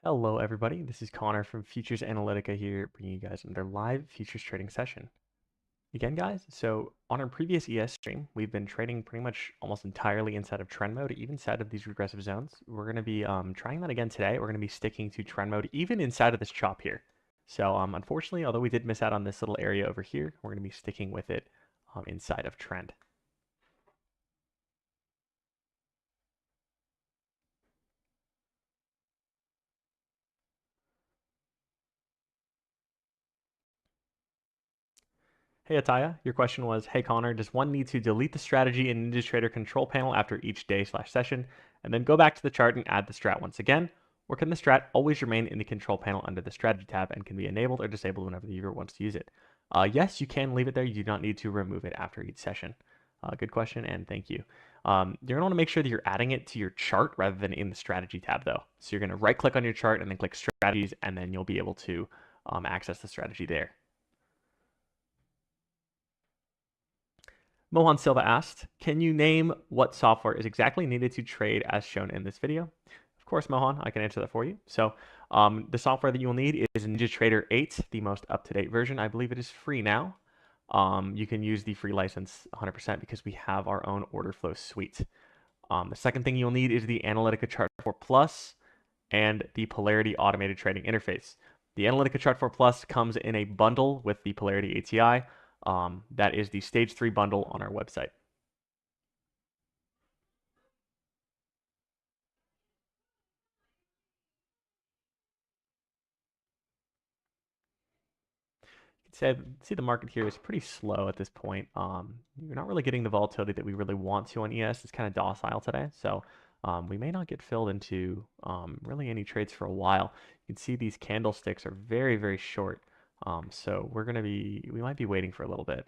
Hello everybody, this is Connor from Futures Analytica here, bringing you guys another live futures trading session. Again guys, so on our previous ES stream, we've been trading pretty much almost entirely inside of trend mode, even inside of these regressive zones. We're going to be trying that again today. We're going to be sticking to trend mode even inside of this chop here. So unfortunately, although we did miss out on this little area over here, we're going to be sticking with it inside of trend. Hey Ataya, your question was, hey Connor, does one need to delete the strategy in NinjaTrader control panel after each day/session and then go back to the chart and add the strat once again? Or can the strat always remain in the control panel under the strategy tab and can be enabled or disabled whenever the viewer wants to use it? Yes, you can leave it there. You do not need to remove it after each session. Good question and thank you. You're going to want to make sure that you're adding it to your chart rather than in the strategy tab though. So you're going to right click on your chart and then click strategies and then you'll be able to access the strategy there. Mohan Silva asked, can you name what software is exactly needed to trade as shown in this video? Of course, Mohan, I can answer that for you. So the software that you will need is NinjaTrader 8, the most up-to-date version. I believe it is free now. You can use the free license 100% because we have our own order flow suite. The second thing you'll need is the Analytica Chart 4 Plus and the Polarity Automated Trading Interface. The Analytica Chart 4 Plus comes in a bundle with the PolarityATI. That is the stage 3 bundle on our website. You can see the market here is pretty slow at this point. You're not really getting the volatility that we really want to on ES. It's kind of docile today. So we may not get filled into really any trades for a while. You can see these candlesticks are very, very short. So we might be waiting for a little bit.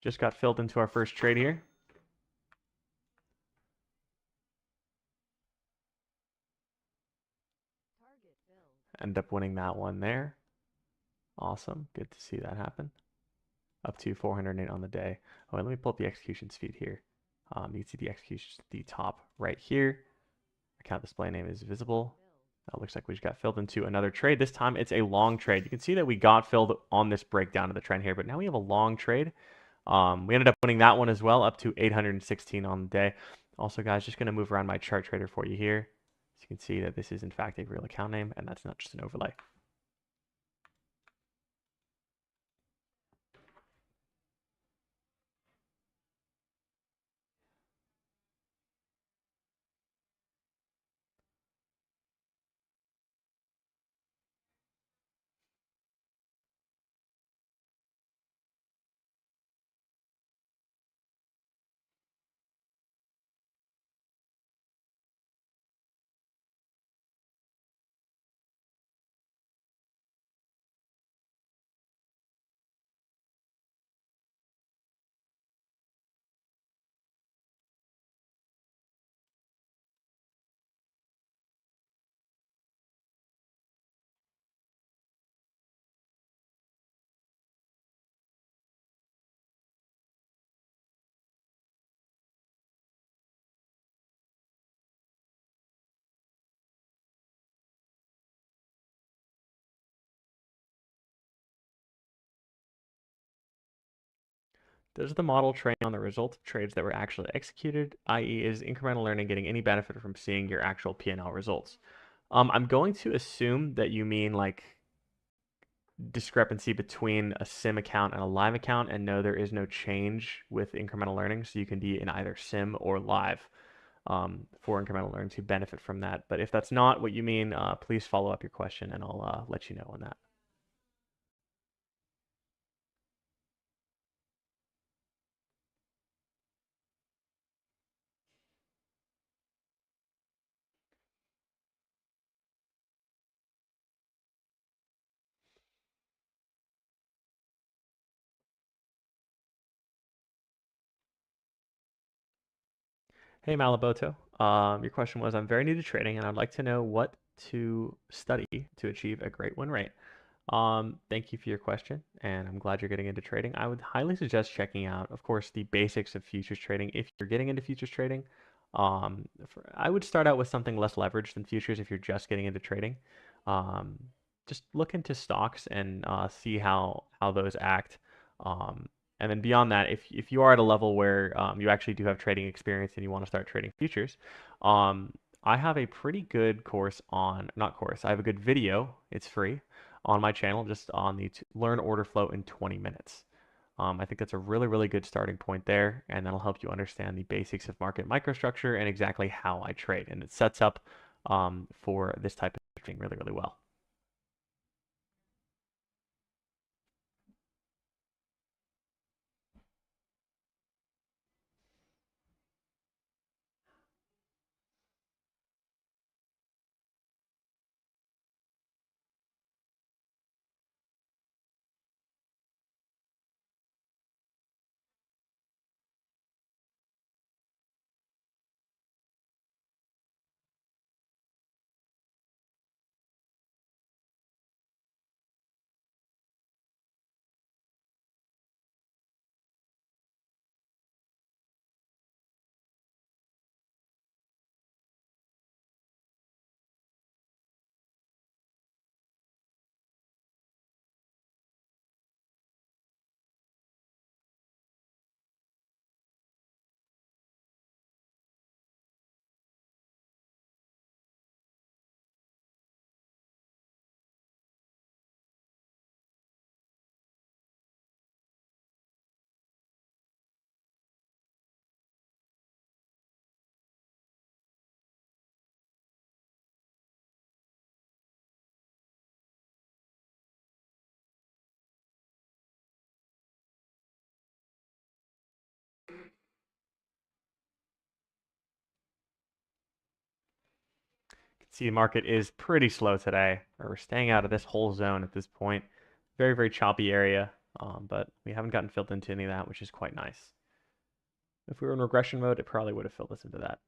Just got filled into our first trade here. End up winning that one there. Awesome. Good to see that happen. Up to 408 on the day. Oh, and let me pull up the executions feed here. You can see the executions at the top right here. Account display name is visible. That looks like we just got filled into another trade. This time it's a long trade. You can see that we got filled on this breakdown of the trend here, but now we have a long trade. We ended up winning that one as well, up to 816 on the day. Also, guys, just going to move around my chart trader for you here. So you can see that this is in fact a real account name, and that's not just an overlay. Does the model train on the result of trades that were actually executed, i.e. is incremental learning getting any benefit from seeing your actual P&L results? I'm going to assume that you mean like discrepancy between a sim account and a live account, and no, there is no change with incremental learning. So you can be in either sim or live for incremental learning to benefit from that. But if that's not what you mean, please follow up your question and I'll let you know on that. Hey Malaboto, your question was, I'm very new to trading and I'd like to know what to study to achieve a great win rate. Thank you for your question, and I'm glad you're getting into trading. I would highly suggest checking out, of course, the basics of futures trading. If you're getting into futures trading, I would start out with something less leveraged than futures if you're just getting into trading. Um, just look into stocks and see how those act. Um, and then beyond that, if you are at a level where you actually do have trading experience and you want to start trading futures, um, I have a pretty good course on, not course, I have a good video. It's free on my channel just on the learn order flow in 20 minutes. I think that's a really, really good starting point there, and that'll help you understand the basics of market microstructure and exactly how I trade. And it sets up for this type of trading really, really well. See, the market is pretty slow today. We're staying out of this whole zone at this point. Very, very choppy area, but we haven't gotten filled into any of that, which is quite nice. If we were in regression mode, it probably would have filled us into that.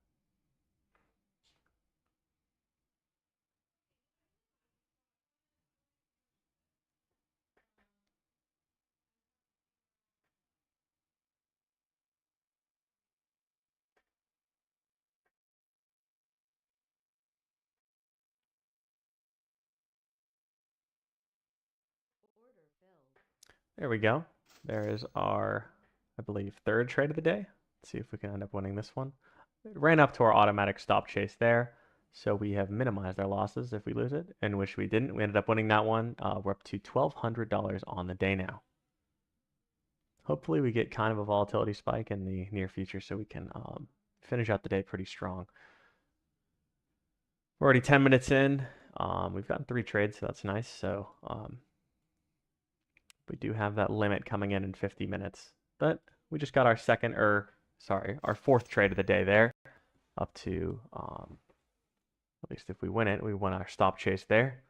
There we go. There is our, I believe, third trade of the day. Let's see if we can end up winning this one. It ran up to our automatic stop chase there. So we have minimized our losses if we lose it, in which we didn't. We ended up winning that one. We're up to $1,200 on the day now. Hopefully we get kind of a volatility spike in the near future so we can finish out the day pretty strong. We're already 10 minutes in. We've gotten 3 trades, so that's nice. So we do have that limit coming in 50 minutes. But we just got our our fourth trade of the day there. Up to, at least if we win it, we won our stop chase there.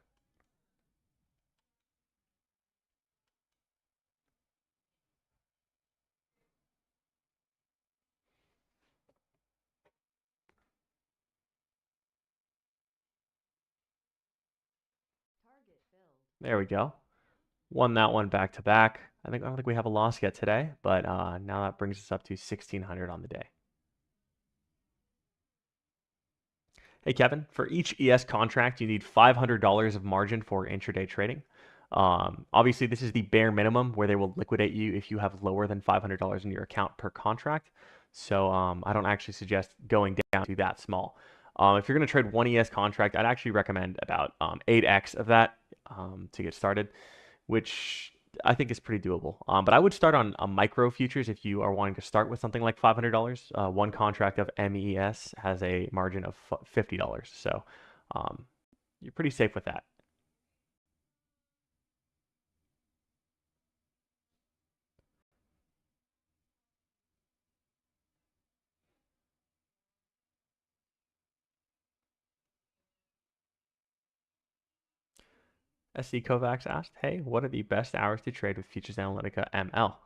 There we go. Won that one back to back. I don't think we have a loss yet today, but now that brings us up to 1,600 on the day. Hey Kevin, for each ES contract, you need $500 of margin for intraday trading. Obviously, this is the bare minimum where they will liquidate you if you have lower than $500 in your account per contract. So I don't actually suggest going down to that small. If you're going to trade one ES contract, I'd actually recommend about 8x of that to get started. which I think is pretty doable. But I would start on micro futures if you are wanting to start with something like $500. One contract of MES has a margin of $50, so um, you're pretty safe with that. SC Kovacs asked, "Hey, what are the best hours to trade with Futures Analytica ML?"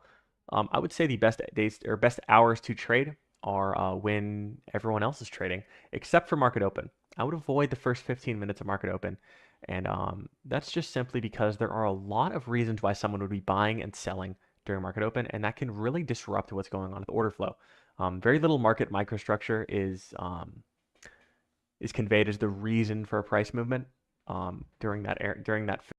I would say the best days or best hours to trade are when everyone else is trading, except for market open. I would avoid the first 15 minutes of market open, and that's just simply because there are a lot of reasons why someone would be buying and selling during market open, and that can really disrupt what's going on with order flow. Very little market microstructure is conveyed as the reason for a price movement during that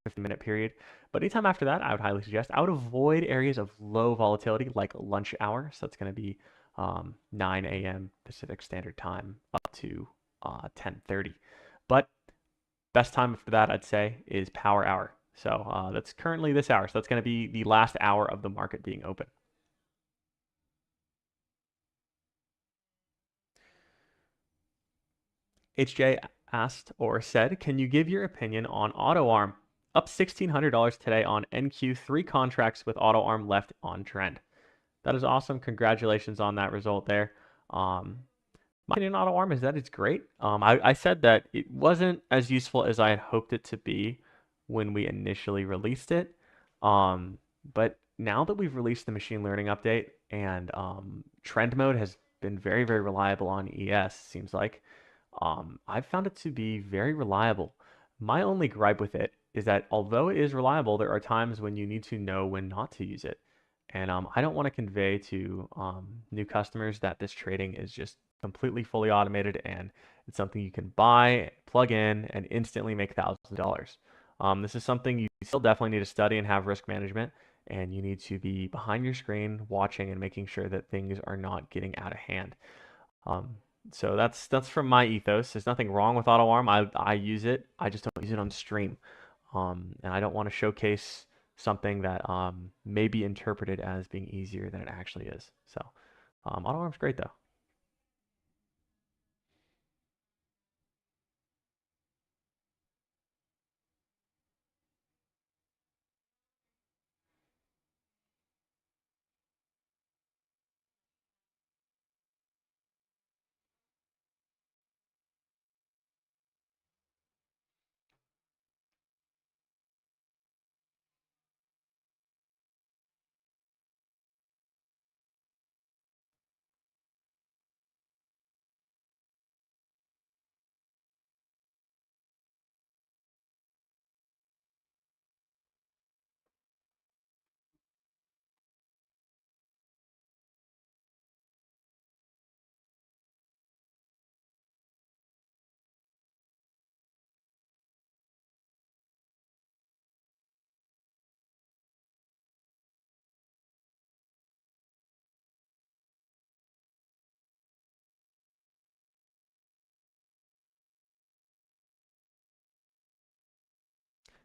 50-minute period. But anytime after that, I would highly suggest I would avoid areas of low volatility like lunch hour. So that's going to be 9 a.m. Pacific Standard Time up to 10:30. But best time after that, I'd say, is power hour. So that's currently this hour. So that's going to be the last hour of the market being open. HJ asked or said, "Can you give your opinion on AutoArm? Up $1,600 today on NQ, three contracts with AutoArm left on trend." That is awesome. Congratulations on that result there. My opinion on AutoArm is that it's great. I said that it wasn't as useful as I had hoped it to be when we initially released it. Um, but now that we've released the machine learning update and trend mode has been very, very reliable on ES, seems like, I've found it to be very reliable. My only gripe with it is that although it is reliable, there are times when you need to know when not to use it. And I don't want to convey to new customers that this trading is just completely fully automated and it's something you can buy, plug in, and instantly make thousands of dollars. This is something you still definitely need to study and have risk management, and you need to be behind your screen watching and making sure that things are not getting out of hand. Um, so that's from my ethos. There's nothing wrong with AutoArm. I use it. I just don't use it on stream. And I don't want to showcase something that may be interpreted as being easier than it actually is. So AutoArm's great though.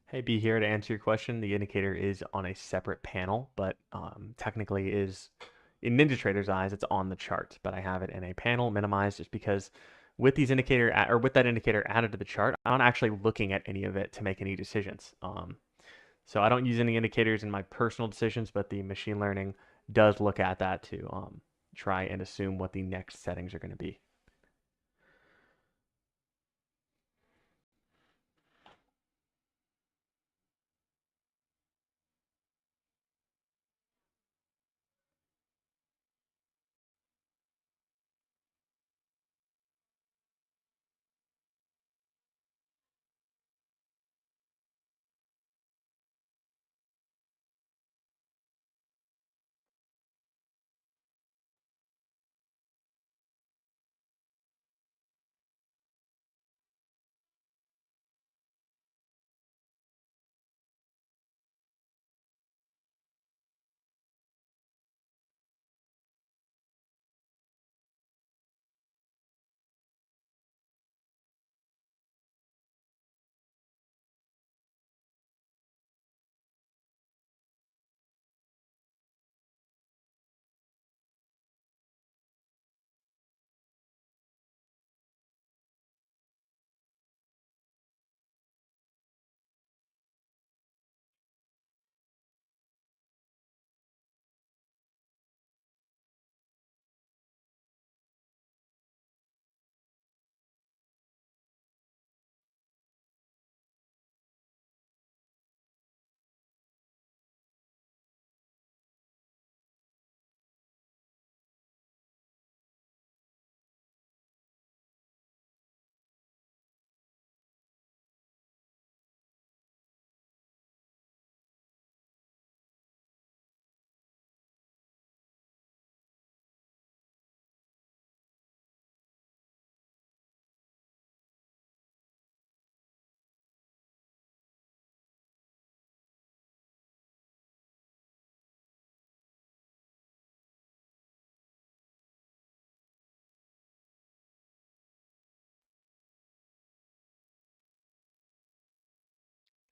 Hey, be here to answer your question. The indicator is on a separate panel, but technically is in NinjaTrader's eyes, it's on the chart. But I have it in a panel minimized just because with these indicator or with that indicator added to the chart, I'm not actually looking at any of it to make any decisions. So I don't use any indicators in my personal decisions, but the machine learning does look at that to try and assume what the next settings are going to be.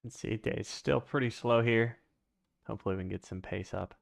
Let's see, day's still pretty slow here. Hopefully we can get some pace up.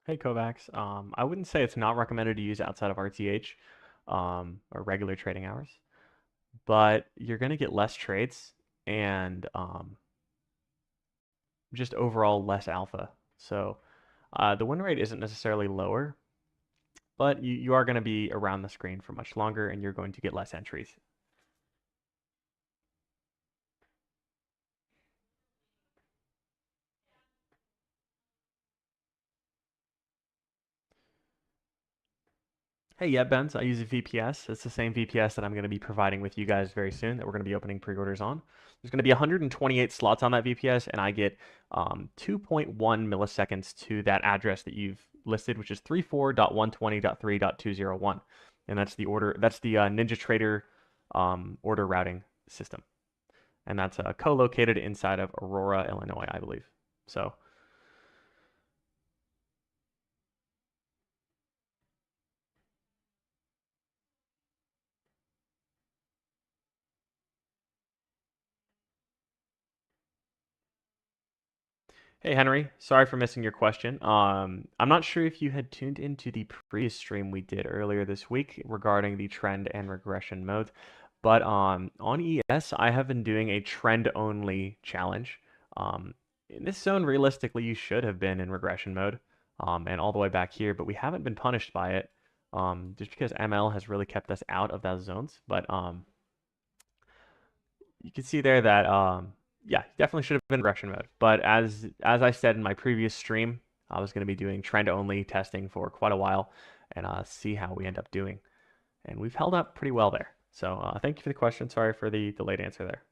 Hey Kovacs, I wouldn't say it's not recommended to use outside of RTH or regular trading hours, but you're going to get less trades and just overall less alpha. So the win rate isn't necessarily lower, but you are going to be around the screen for much longer and you're going to get less entries. Hey, yeah, Benz, I use a VPS. It's the same VPS that I'm going to be providing with you guys very soon that we're going to be opening pre-orders on. There's going to be 128 slots on that VPS, and I get 2.1 milliseconds to that address that you've listed, which is 34.120.3.201. And that's the order, that's the NinjaTrader order routing system. And that's co-located inside of Aurora, Illinois, I believe. So hey Henry, sorry for missing your question. I'm not sure if you had tuned into the previous stream we did earlier this week regarding the trend and regression modes, but on ES I have been doing a trend only challenge. In this zone, realistically, you should have been in regression mode, and all the way back here, but we haven't been punished by it, just because ML has really kept us out of those zones. But you can see there that yeah, definitely should have been regression mode. But as I said in my previous stream, I was going to be doing trend only testing for quite a while and see how we end up doing. And we've held up pretty well there. So thank you for the question. Sorry for the delayed answer there.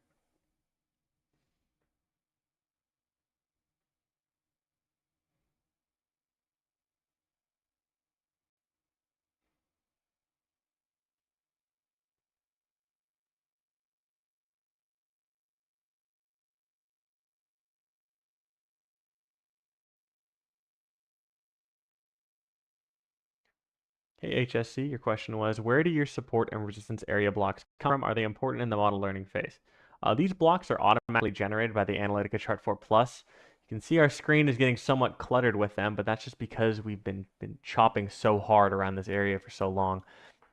Hey HSC, your question was, where do your support and resistance area blocks come from? Are they important in the model learning phase? These blocks are automatically generated by the Analytica Chart 4 Plus. You can see our screen is getting somewhat cluttered with them, but that's just because we've been chopping so hard around this area for so long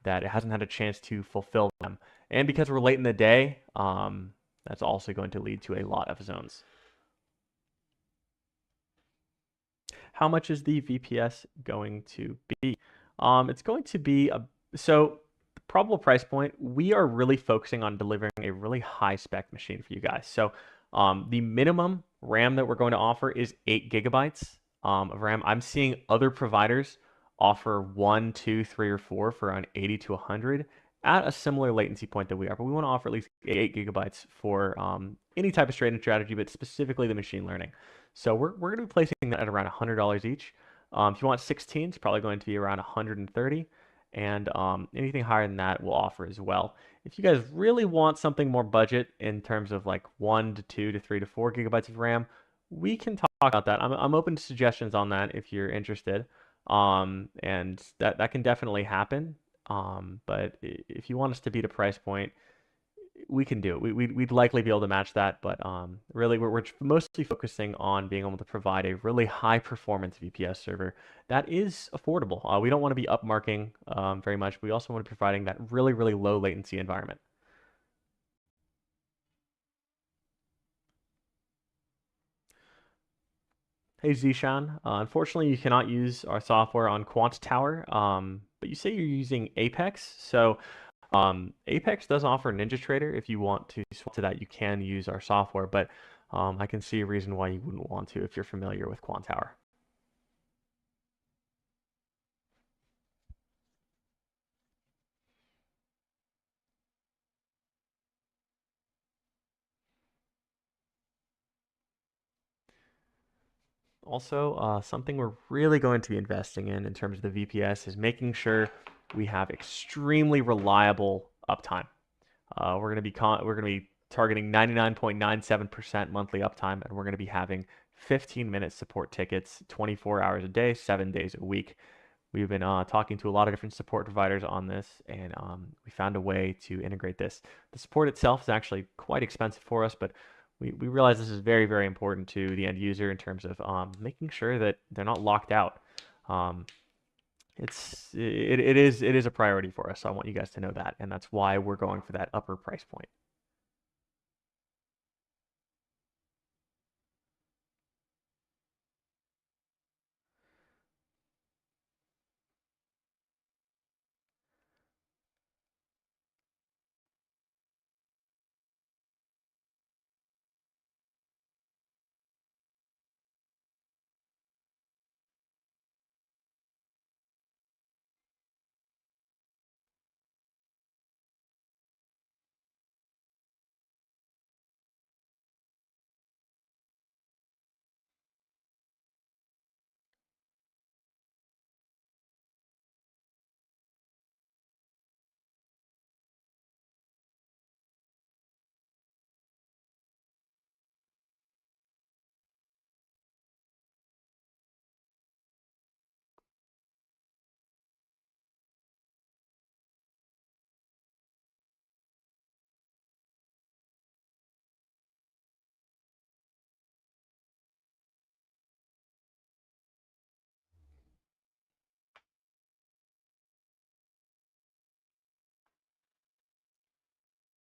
that it hasn't had a chance to fulfill them. And because we're late in the day, that's also going to lead to a lot of zones. How much is the VPS going to be? It's going to be so the probable price point. We are really focusing on delivering a really high spec machine for you guys. So the minimum RAM that we're going to offer is 8 GB of RAM. I'm seeing other providers offer 1, 2, 3, or 4 for around 80 to 100 at a similar latency point that we are. But we want to offer at least 8 GB for any type of trading strategy, but specifically the machine learning. So we're going to be placing that at around $100 each. If you want 16, it's probably going to be around 130, and anything higher than that we'll offer as well. If you guys really want something more budget in terms of like 1 to 2 to 3 to 4 GB of RAM, we can talk about that. I'm open to suggestions on that if you're interested. And that can definitely happen. But if you want us to beat a price point, we can do it. We'd likely be able to match that, but really we're mostly focusing on being able to provide a really high performance VPS server that is affordable. We don't want to be upmarking very much. We also want to be providing that really, really low latency environment. Hey Zishan, unfortunately you cannot use our software on Quant Tower, but you say you're using Apex, so Apex does offer NinjaTrader. If you want to swap to that, you can use our software, but I can see a reason why you wouldn't want to if you're familiar with Quant Tower. Also, something we're really going to be investing in terms of the VPS is making sure we have extremely reliable uptime. We're going to be targeting 99.97% monthly uptime, and we're going to be having 15-minute support tickets, 24 hours a day, 7 days a week. We've been talking to a lot of different support providers on this, and we found a way to integrate this. The support itself is actually quite expensive for us, but we realize this is very, very important to the end user in terms of making sure that they're not locked out. Um, it is a priority for us, so I want you guys to know that, and that's why we're going for that upper price point.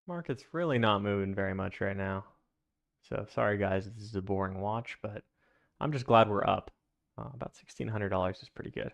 Market's really not moving very much right now. So sorry guys, this is a boring watch, but I'm just glad we're up. About $1,600 is pretty good.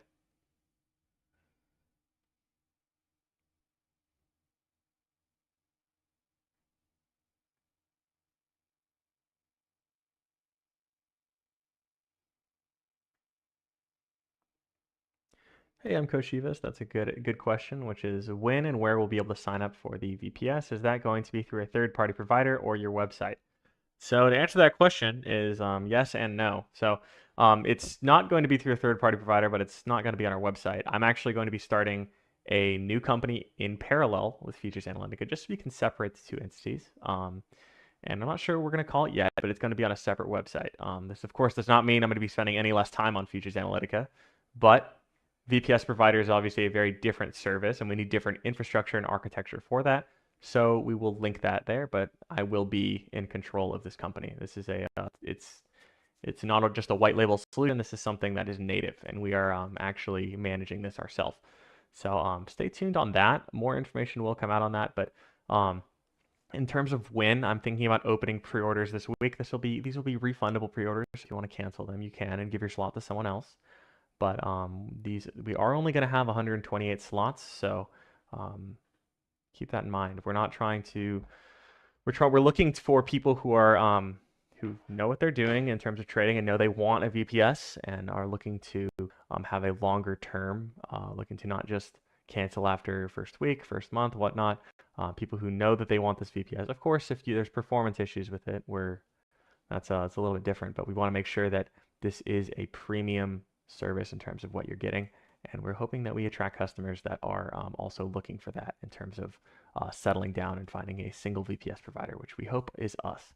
Hey, I'm Coach Shivas. That's a good question, which is when and where we'll be able to sign up for the VPS. Is that going to be through a third-party provider or your website? So to answer that question is yes and no. So it's not going to be through a third-party provider, but it's not going to be on our website. I'm actually going to be starting a new company in parallel with Features Analytica, just so we can separate the two entities. And I'm not sure what we're going to call it yet, but it's going to be on a separate website. This, of course, does not mean I'm going to be spending any less time on Features Analytica, but VPS provider is obviously a very different service, and we need different infrastructure and architecture for that. So we will link that there, but I will be in control of this company. This is it's not just a white label solution. This is something that is native, and we are actually managing this ourselves. So stay tuned on that. More information will come out on that, but um, in terms of when, I'm thinking about opening pre-orders this week. These will be refundable pre-orders. If you want to cancel them, you can and give your slot to someone else. But these we are only going to have 128 slots, so um, keep that in mind. We're not trying to. We're looking for people who know what they're doing in terms of trading and know they want a VPS and are looking to have a longer term, looking to not just cancel after first week, first month, whatnot. People who know that they want this VPS. Of course, if there's performance issues with it, that's it's a little bit different. But we want to make sure that this is a premium service in terms of what you're getting, and we're hoping that we attract customers that are also looking for that in terms of settling down and finding a single VPS provider, which we hope is us.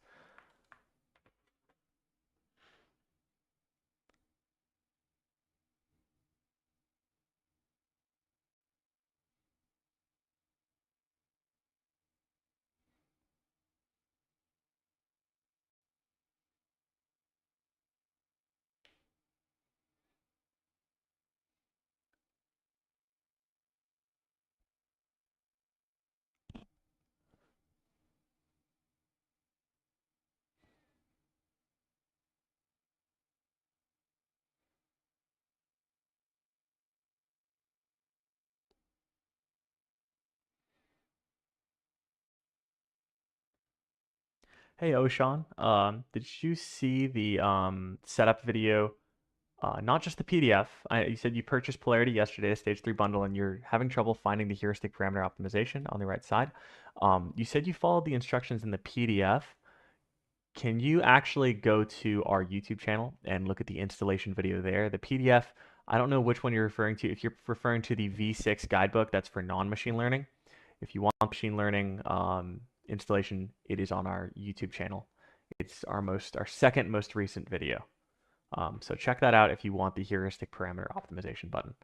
Hey, Oshan. Did you see the setup video? Not just the PDF. You said you purchased Polarity yesterday, a stage 3 bundle, and you're having trouble finding the heuristic parameter optimization on the right side. You said you followed the instructions in the PDF. Can you actually go to our YouTube channel and look at the installation video there? The PDF, I don't know which one you're referring to. If you're referring to the V6 guidebook, that's for non-machine learning. If you want machine learning installation, it is on our YouTube channel. It's our second most recent video. So check that out if you want the heuristic parameter optimization button.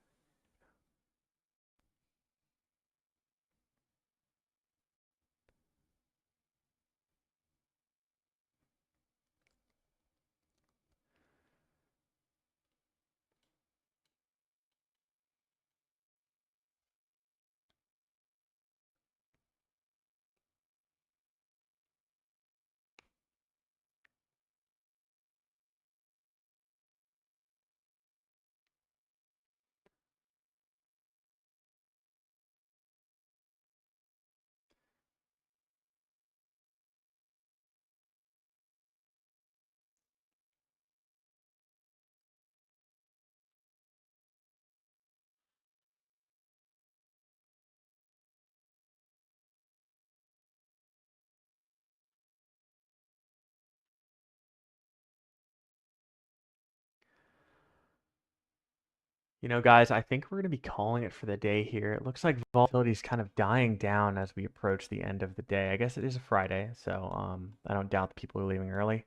You know, guys, I think we're going to be calling it for the day here. It looks like volatility is kind of dying down as we approach the end of the day. I guess it is a Friday, so I don't doubt that people are leaving early.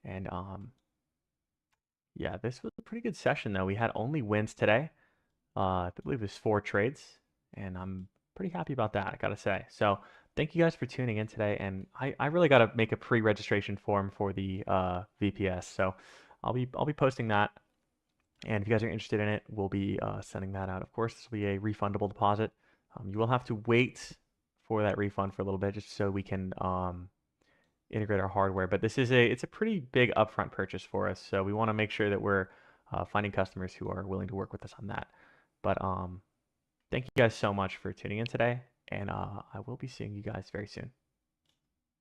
And yeah, this was a pretty good session, though. We had only wins today. I believe it was 4 trades, and I'm pretty happy about that, I gotta say. So thank you guys for tuning in today, and I really gotta make a pre-registration form for the VPS. So I'll be posting that. And if you guys are interested in it, we'll be sending that out. Of course, this will be a refundable deposit. You will have to wait for that refund for a little bit just so we can integrate our hardware. But it's a pretty big upfront purchase for us, so we want to make sure that we're finding customers who are willing to work with us on that. But thank you guys so much for tuning in today, and I will be seeing you guys very soon.